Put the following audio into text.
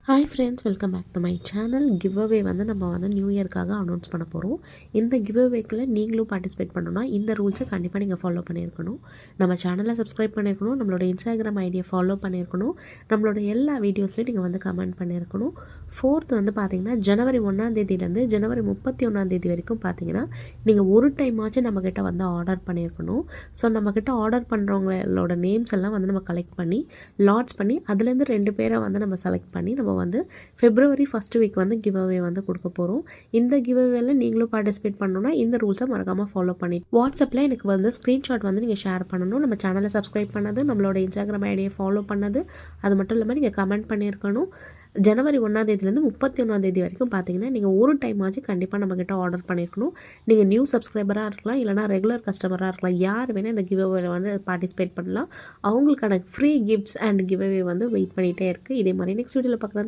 Hi friends, welcome back to my channel. Give away வந்து நம்ம வந்து நியூ இயர்க்காக அனௌன்ஸ் பண்ண போகிறோம். இந்த கிவ் அவேக்கில் நீங்களும் பார்ட்டிசிபேட் பண்ணணும்னா இந்த ரூல்ஸை கண்டிப்பாக நீங்கள் ஃபாலோ பண்ணியிருக்கணும். நம்ம சேனலை சப்ஸ்கிரைப் பண்ணியிருக்கணும், நம்மளோட இன்ஸ்டாகிராம் ஐடியை ஃபாலோ பண்ணியிருக்கணும், நம்மளோட எல்லா வீடியோஸ்லையும் நீங்கள் வந்து கமெண்ட் பண்ணியிருக்கணும். 4th வந்து பார்த்தீங்கன்னா ஜனவரி 1 ஜனவரி 31 வரைக்கும் பார்த்தீங்கன்னா நீங்கள் ஒரு டைம் ஆச்சு நம்மக்கிட்ட வந்து ஆர்டர் பண்ணியிருக்கணும். ஸோ நம்மக்கிட்ட ஆர்டர் பண்ணுறவங்களோட நேம்ஸ் எல்லாம் வந்து நம்ம கலெக்ட் பண்ணி லாட்ஸ் பண்ணி அதுலேருந்து 2 பேரை வந்து நம்ம செலக்ட் பண்ணி நம்ம வந்து February 1st வீக் வந்து கிவ் அவே வந்து கொடுக்க போகிறோம். இந்த கிவ் அவேல நீங்களும் பார்ட்டிசிபேட் பண்ணணும்னா இந்த ரூல்ஸை மறக்காமல் ஃபாலோ பண்ணி வாட்ஸ்அப்பில் எனக்கு வந்து ஸ்க்ரீன்ஷாட் வந்து நீங்கள் ஷேர் பண்ணணும். நம்ம சேனலை சப்ஸ்கிரைப் பண்ணது, நம்மளோட இன்ஸ்டாகிராம் ஐடியை ஃபாலோ பண்ணது, அது மட்டும் இல்லாமல் நீங்கள் கமெண்ட் பண்ணியிருக்கணும். ஜனவரி 1 31 வரைக்கும் பார்த்தீங்கன்னா நீங்கள் ஒரு டைம் ஆச்சு கண்டிப்பாக நம்மக்கிட்ட ஆர்டர் பண்ணியிருக்கணும். நீங்கள் நியூ சப்ஸ்கிரைபராக இருக்கலாம், இல்லைனா ரெகுலர் கஸ்டமராக இருக்கலாம், யார் வேணால் இந்த கிவ் அவேல வந்து பார்ட்டிசிபேட் பண்ணலாம். அவங்களுக்கான free gifts and give away வந்து வெயிட் பண்ணிகிட்டே இருக்குது. இதே மாதிரி நெக்ஸ்ட் வீடியோவில் பார்க்குறது.